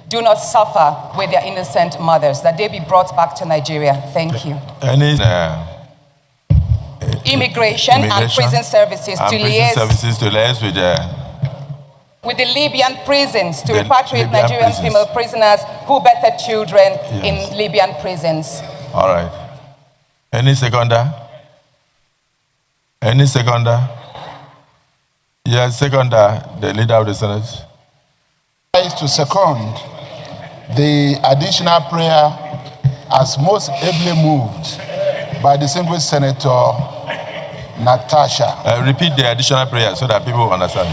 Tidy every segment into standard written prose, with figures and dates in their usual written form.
do not suffer with their innocent mothers, that they be brought back to Nigeria. Thank you. Immigration and prison services to liaise with the Libyan prisons to repatriate Nigerian female prisoners who birthed children in Libyan prisons. All right. Any seconder? Any seconder? Yes, seconder, the leader of the Senate. To second the additional prayer as most ably moved by the distinguished Senator Natasha. Repeat the additional prayer so that people understand.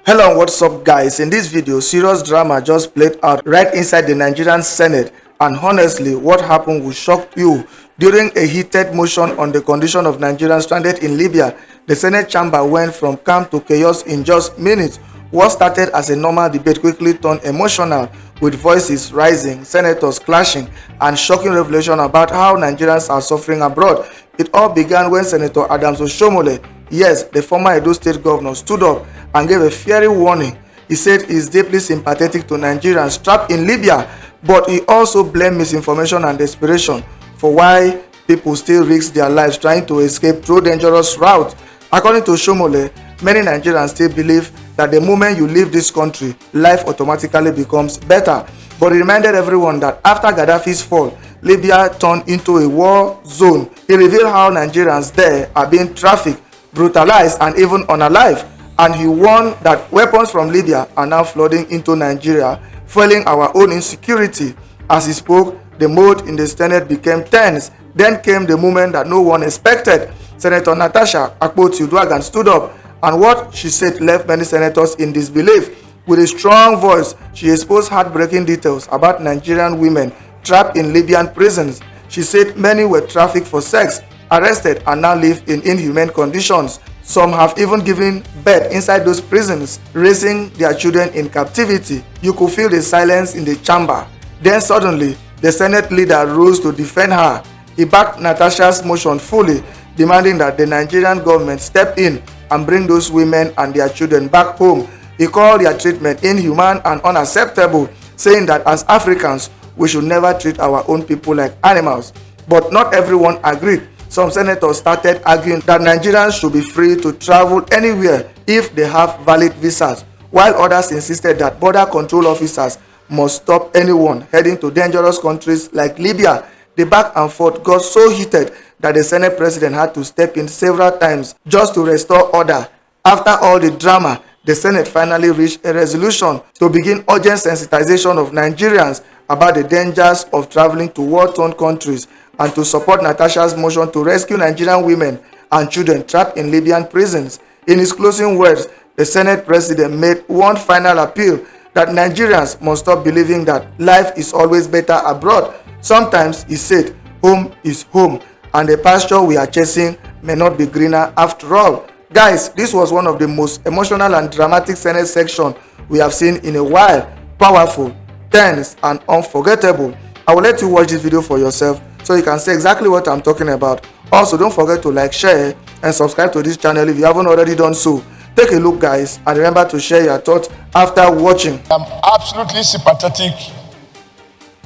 Hello and what's up guys? In this video, serious drama just played out right inside the Nigerian Senate, and honestly what happened will shock you. During a heated motion on the condition of Nigerians stranded in Libya, the Senate chamber went from calm to chaos in just minutes. What started as a normal debate quickly turned emotional, with voices rising, senators clashing, and shocking revelation about how Nigerians are suffering abroad. It all began when Senator Adams Oshiomhole, yes, the former Edo State governor, stood up and gave a fiery warning. He said he is deeply sympathetic to Nigerians trapped in Libya, but he also blamed misinformation and desperation for why people still risk their lives trying to escape through dangerous routes. According to Oshiomhole, many Nigerians still believe that the moment you leave this country, life automatically becomes better. But he reminded everyone that after Gaddafi's fall, Libya turned into a war zone. He revealed how Nigerians there are being trafficked, brutalized, and even unalive. And he warned that weapons from Libya are now flooding into Nigeria, fueling our own insecurity. As he spoke, the mood in the Senate became tense. Then came the moment that no one expected. Senator Natasha Akpoti-Uduaghan stood up, and what she said left many senators in disbelief. With a strong voice, she exposed heartbreaking details about Nigerian women trapped in Libyan prisons. She said many were trafficked for sex, arrested, and now live in inhumane conditions. Some have even given birth inside those prisons, raising their children in captivity. You could feel the silence in the chamber. Then suddenly, the Senate leader rose to defend her. He backed Natasha's motion fully, demanding that the Nigerian government step in and bring those women and their children back home. He called their treatment inhuman and unacceptable, saying that as Africans, we should never treat our own people like animals. But not everyone agreed. Some senators started arguing that Nigerians should be free to travel anywhere if they have valid visas, while others insisted that border control officers must stop anyone heading to dangerous countries like Libya. The back and forth got so heated that the Senate president had to step in several times just to restore order. After all the drama, the Senate finally reached a resolution to begin urgent sensitization of Nigerians about the dangers of traveling to war-torn countries, and to support Natasha's motion to rescue Nigerian women and children trapped in Libyan prisons. In his closing words, the Senate president made one final appeal that Nigerians must stop believing that life is always better abroad. Sometimes, he said, home is home, and the pasture we are chasing may not be greener after all. Guys, this was one of the most emotional and dramatic Senate sections we have seen in a while. Powerful, tense, and unforgettable. I will let you watch this video for yourself so you can see exactly what I'm talking about. Also, don't forget to like, share, and subscribe to this channel if you haven't already done so. Take a look, guys, and remember to share your thoughts after watching. I'm absolutely sympathetic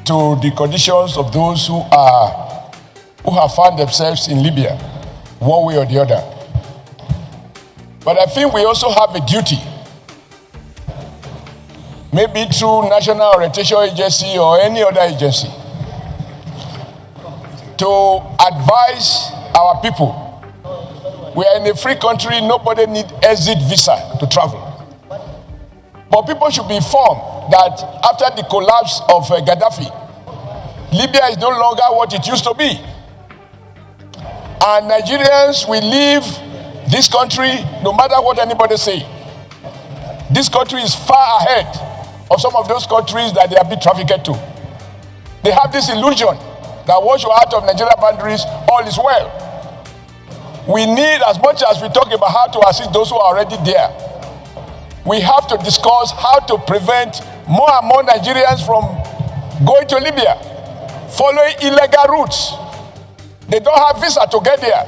to the conditions of those who have found themselves in Libya, one way or the other. But I think we also have a duty, maybe through National Orientation Agency or any other agency, to advise our people. We are in a free country, nobody needs exit visa to travel. But people should be informed that after the collapse of Gaddafi, Libya is no longer what it used to be. And Nigerians will leave this country no matter what anybody say. This country is far ahead of some of those countries that they have been trafficked to. They have this illusion that once you're out of Nigeria boundaries, all is well. We need, as much as we talk about how to assist those who are already there, we have to discuss how to prevent more and more Nigerians from going to Libya, following illegal routes. They don't have visa to get there.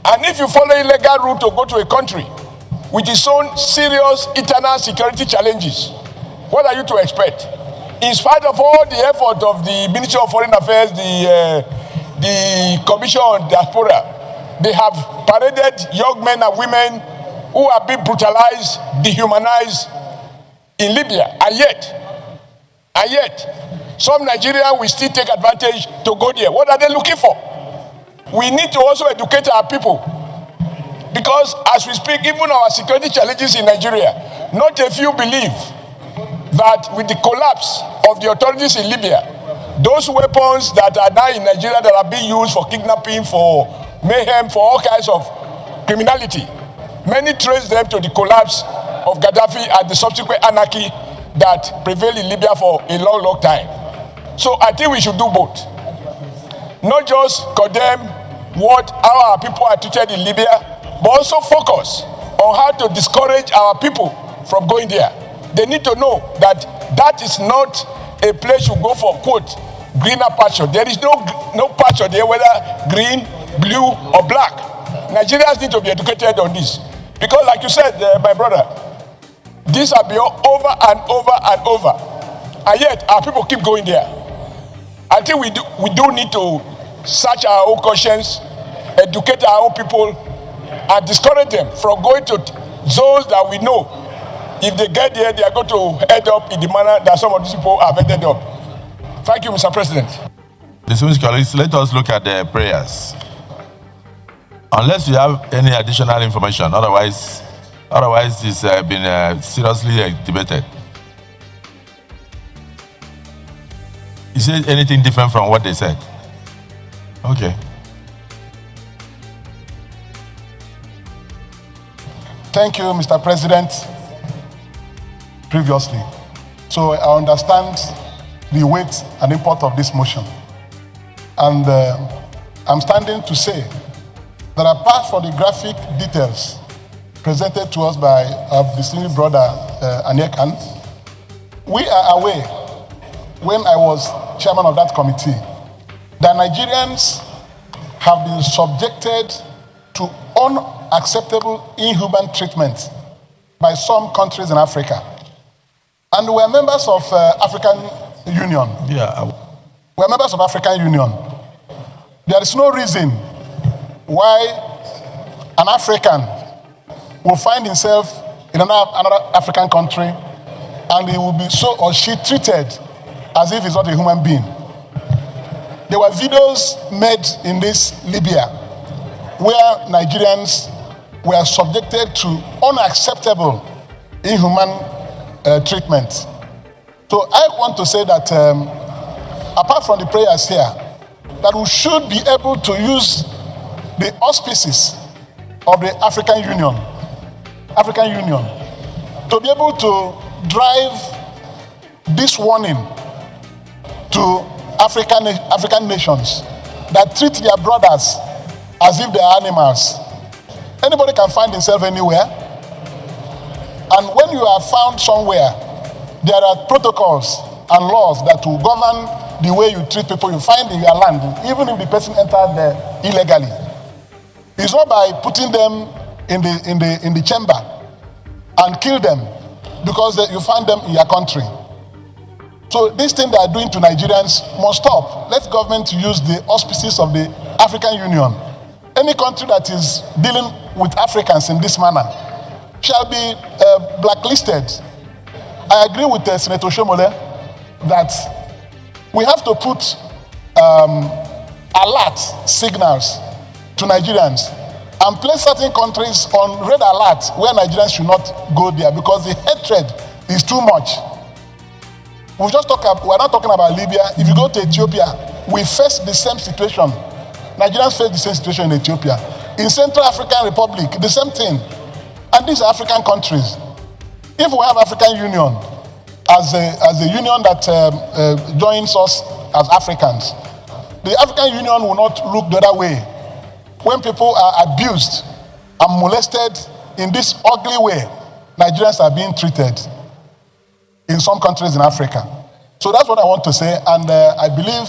And if you follow illegal route to go to a country with its own serious internal security challenges, What are you to expect? In spite of all the effort of the Ministry of Foreign Affairs, the Commission on Diaspora, they have paraded young men and women who are being brutalized, dehumanized in Libya. And yet, some Nigerians will still take advantage to go there. What are they looking for? We need to also educate our people. Because as we speak, even our security challenges in Nigeria, not a few believe that with the collapse of the authorities in Libya, those weapons that are now in Nigeria that are being used for kidnapping, for mayhem, for all kinds of criminality, many trace them to the collapse of Gaddafi and the subsequent anarchy that prevailed in Libya for a long, long time. So I think we should do both. Not just condemn how our people are treated in Libya, but also focus on how to discourage our people from going there. They need to know that that is not a place you go for, quote, greener pasture. There is no pasture there, whether green, blue, or black. Nigerians need to be educated on this. Because like you said, my brother, these are over and over and over. And yet, our people keep going there. I think we do need to search our own conscience, educate our own people, and discourage them from going to zones that we know if they get there, they are going to end up in the manner that some of these people have ended up. Thank you, Mr. President. Distinguished colleagues, let us look at the prayers. Unless you have any additional information, otherwise it's been seriously debated. Is there anything different from what they said? Okay. Thank you, Mr. President. Previously. So I understand the weight and import of this motion. And I'm standing to say that apart from the graphic details presented to us by our distinguished brother, Anyekan, we are aware, when I was chairman of that committee, that Nigerians have been subjected to unacceptable inhuman treatment by some countries in Africa. And we are members of African Union. Yeah. We are members of African Union. There is no reason why an African will find himself in another African country and he will be so or she treated as if he's not a human being. There were videos made in this Libya where Nigerians were subjected to unacceptable inhuman treatment. So I want to say that apart from the prayers here, that we should be able to use the auspices of the African Union to be able to drive this warning to African nations that treat their brothers as if they are animals. Anybody can find himself anywhere. And when you are found somewhere, there are protocols and laws that will govern the way you treat people you find in your land, even if the person entered there illegally. It's not by putting them in the chamber and kill them because you find them in your country. So this thing they are doing to Nigerians must stop. Let government use the auspices of the African Union. Any country that is dealing with Africans in this manner shall be blacklisted. I agree with Senator Oshiomhole that we have to put alert signals to Nigerians and place certain countries on red alert where Nigerians should not go there because the hatred is too much. We're not talking about Libya. If you go to Ethiopia, we face the same situation. Nigerians face the same situation in Ethiopia. In Central African Republic, the same thing. And these are African countries. If we have African Union as a union that joins us as Africans, the African Union will not look the other way. When people are abused and molested in this ugly way, Nigerians are being treated in some countries in Africa. So that's what I want to say, and I believe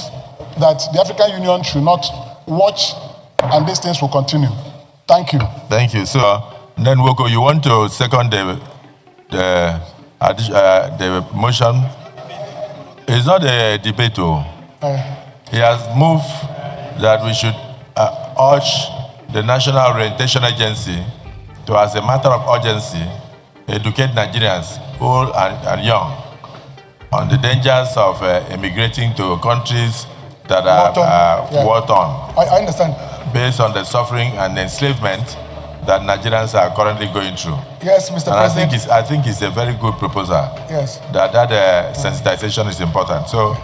that the African Union should not watch, and these things will continue. Thank you. Thank you. So, then Woko, you want to second the the motion is not a debate. He has moved that we should urge the National Orientation Agency to, as a matter of urgency, educate Nigerians, old and young, on the dangers of immigrating to countries that are war-torn. I understand. Based on the suffering and enslavement that Nigerians are currently going through. Yes, Mr. And President. I think it's a very good proposal. Yes. That sensitization is important. So,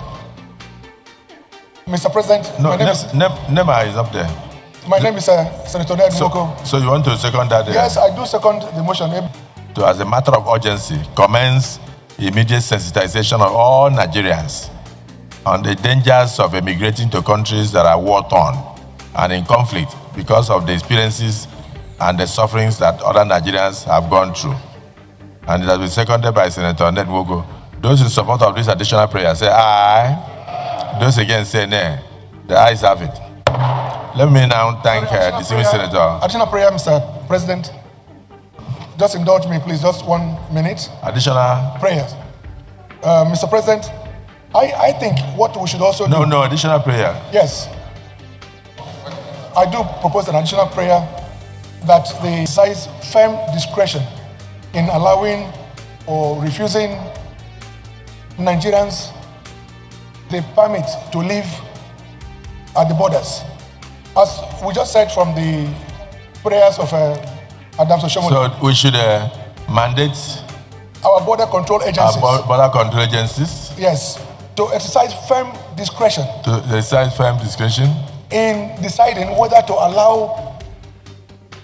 Mr. President, no, Nema is up there. My name is Senator Natasha. So you want to second that? Yes, I do second the motion. To, as a matter of urgency, commence immediate sensitization of all Nigerians on the dangers of emigrating to countries that are war-torn and in conflict because of the experiences and the sufferings that other Nigerians have gone through. And it has been seconded by Senator Natasha. Those in support of this additional prayer say aye. Those against say nay. The ayes have it. Let me now thank the distinguished Senator. Additional prayer, Mr. President. Just indulge me, please, just 1 minute. Additional prayers. Mr. President, I think what we should also do... No, additional prayer. Yes. I do propose an additional prayer that they exercise firm discretion in allowing or refusing Nigerians the permit to live at the borders. As we just said from the prayers of Adams Oshiomhole. So we should mandate our border control agencies. Our border control agencies. Yes, to exercise firm discretion. To exercise firm discretion in deciding whether to allow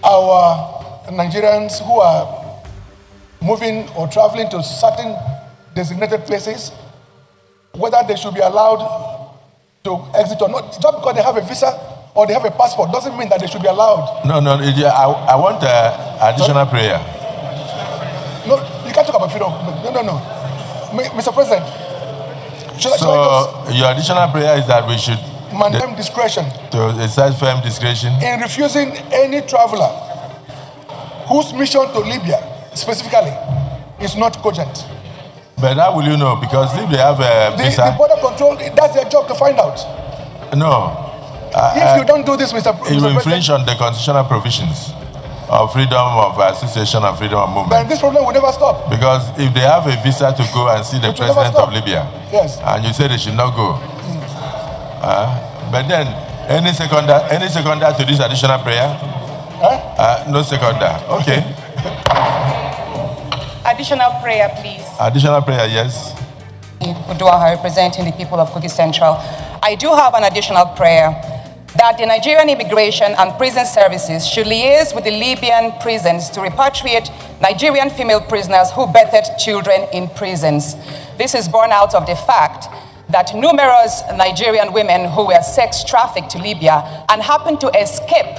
our Nigerians who are moving or traveling to certain designated places, whether they should be allowed to exit or not. Just because they have a visa or they have a passport doesn't mean that they should be allowed. No, I want additional prayer. No, you can't talk about freedom. No. Mr. President, your additional prayer is that we should mandate discretion to exercise firm discretion in refusing any traveler whose mission to Libya specifically is not cogent. But how will you know? Because if they have a visa... The border control, that's their job to find out. No. If you don't do this, Mr. It will infringe on the constitutional provisions of freedom of association and freedom of movement. Then this problem will never stop. Because if they have a visa to go and see the president of Libya, yes, and you say they should not go, but then any seconder to this additional prayer? No seconder. Okay. Additional prayer, please. Additional prayer, yes. Uduaghan, representing the people of Kogi Central. I do have an additional prayer that the Nigerian Immigration and Prison Services should liaise with the Libyan prisons to repatriate Nigerian female prisoners who birthed children in prisons. This is born out of the fact that numerous Nigerian women who were sex trafficked to Libya and happened to escape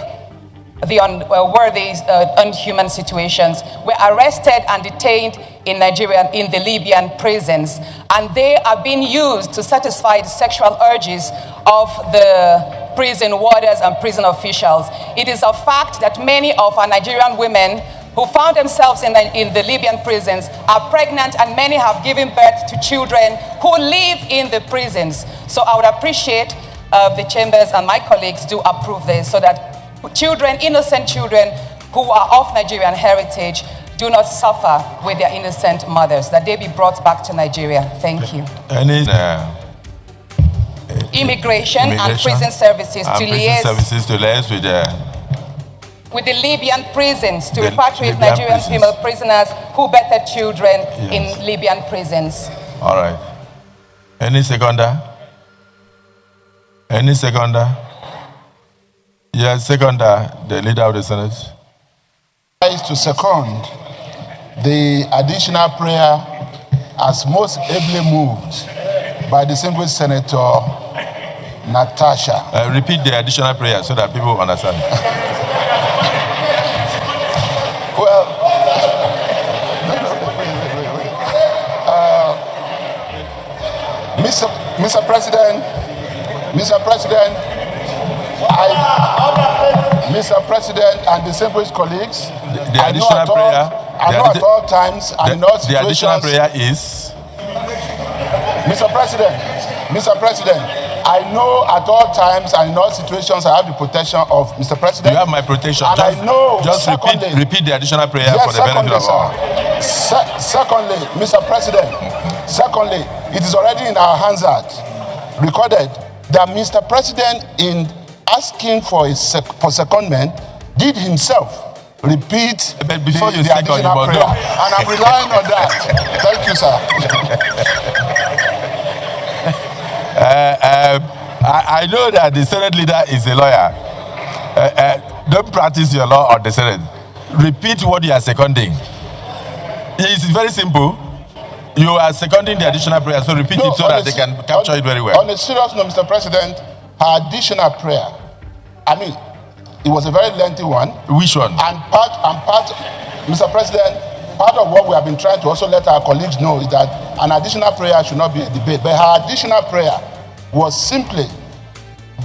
the unworthy, unhuman situations were arrested and detained in the Libyan prisons, and they are being used to satisfy the sexual urges of the prison warders and prison officials. It is a fact that many of our Nigerian women who found themselves in the Libyan prisons are pregnant, and many have given birth to children who live in the prisons. So I would appreciate the chambers and my colleagues do approve this, so that children, innocent children who are of Nigerian heritage, do not suffer with their innocent mothers, that they be brought back to Nigeria. Thank you. Immigration and Prison Services to liaise with the Libyan prisons to repatriate Nigerian female prisoners who birthed children in Libyan prisons. All right. Any seconder? Any seconder? Yes, seconder, the leader of the Senate. To second the additional prayer as most ably moved by the distinguished Senator Natasha. Repeat the additional prayer so that people understand. Well, Mr. President, Mr. President and distinguished colleagues, the additional prayer. I know at all times and not situations. The additional prayer is? Mr. President, I know at all times and in all situations I have the protection of Mr. President. You have my protection. And I know. Just repeat the additional prayer for the benefit of all. Secondly, Mr. President, it is already in our Hansard recorded that Mr. President, in asking for secondment, did himself repeat the additional prayer. And I'm relying on that. Thank you, sir. I know that the Senate leader is a lawyer. Don't practice your law on the Senate. Repeat what you are seconding. It's very simple. You are seconding the additional prayer, so repeat it so that they can capture it very well. On a serious note, Mr. President, her additional prayer, it was a very lengthy one. Which one? And part, Mr. President, part of what we have been trying to also let our colleagues know is that an additional prayer should not be a debate. But her additional prayer was simply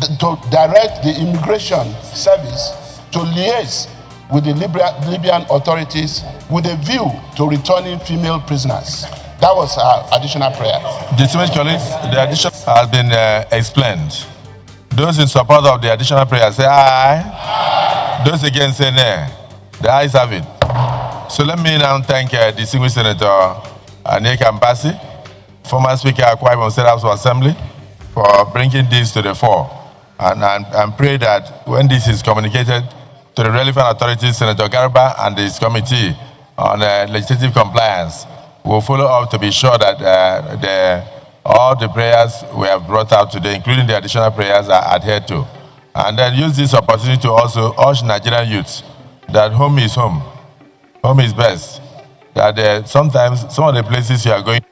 to direct the immigration service to liaise with the Libyan authorities with a view to returning female prisoners. That was our additional prayer. Distinguished colleagues, the addition has been explained. Those in support of the additional prayer say aye. Aye. Those against say nay. The ayes have it. So let me now thank distinguished Senator Nneka Mbasi, former Speaker Akwa Ibom State House of Assembly, for bringing this to the fore. And pray that when this is communicated to the relevant authorities, Senator Garba and his committee on legislative compliance will follow up to be sure that all the prayers we have brought out today, including the additional prayers, are adhered to. And then use this opportunity to also urge Nigerian youths that home is home. Home is best. That sometimes some of the places you are going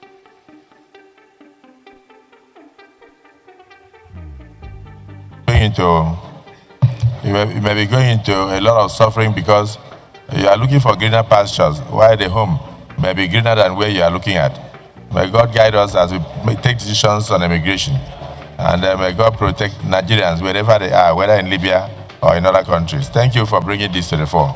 into, you may be going into a lot of suffering because you are looking for greener pastures, while the home may be greener than where you are looking at. May God guide us as we take decisions on immigration. And may God protect Nigerians wherever they are, whether in Libya or in other countries. Thank you for bringing this to the fore.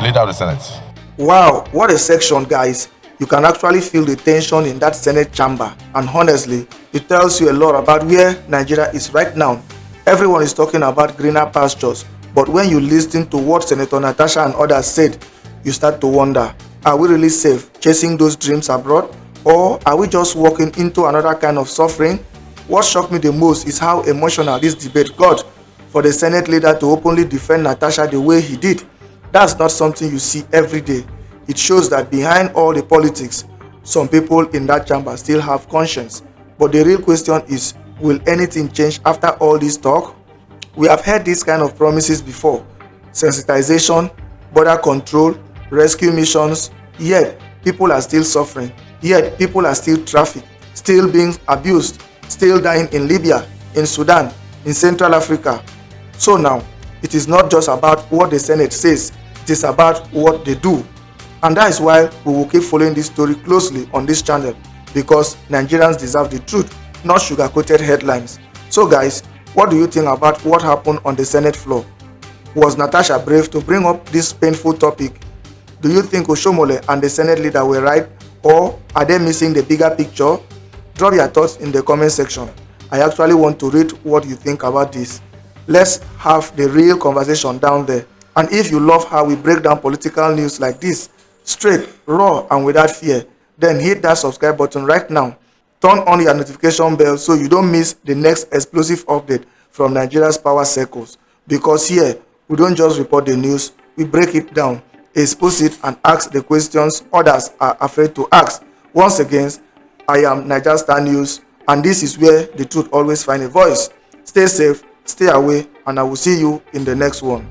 Leader of the Senate. Wow, what a section, guys. You can actually feel the tension in that Senate chamber. And honestly, it tells you a lot about where Nigeria is right now. Everyone is talking about greener pastures. But when you listen to what Senator Natasha and others said, you start to wonder, are we really safe chasing those dreams abroad? Or are we just walking into another kind of suffering? What shocked me the most is how emotional this debate got for the Senate leader to openly defend Natasha the way he did. That's not something you see every day. It shows that behind all the politics, some people in that chamber still have conscience. But the real question is, will anything change after all this talk? We have heard these kind of promises before. Sensitization, border control, rescue missions, yet people are still suffering. Yet people are still trafficked, still being abused, still dying in Libya, in Sudan, in Central Africa. So now, it is not just about what the Senate says, it is about what they do. And that is why we will keep following this story closely on this channel, because Nigerians deserve the truth, not sugar-coated headlines. So guys, what do you think about what happened on the Senate floor? Was Natasha brave to bring up this painful topic? Do you think Oshiomhole and the Senate leader were right, or are they missing the bigger picture? Drop your thoughts in the comment section. I actually want to read what you think about this. Let's have the real conversation down there. And if you love how we break down political news like this, straight, raw, and without fear, then hit that subscribe button right now. Turn on your notification bell so you don't miss the next explosive update from Nigeria's power circles. Because here, we don't just report the news, we break it down, expose it, and ask the questions others are afraid to ask. Once again, I am Naija Star News, and this is where the truth always finds a voice. Stay safe, stay away, and I will see you in the next one.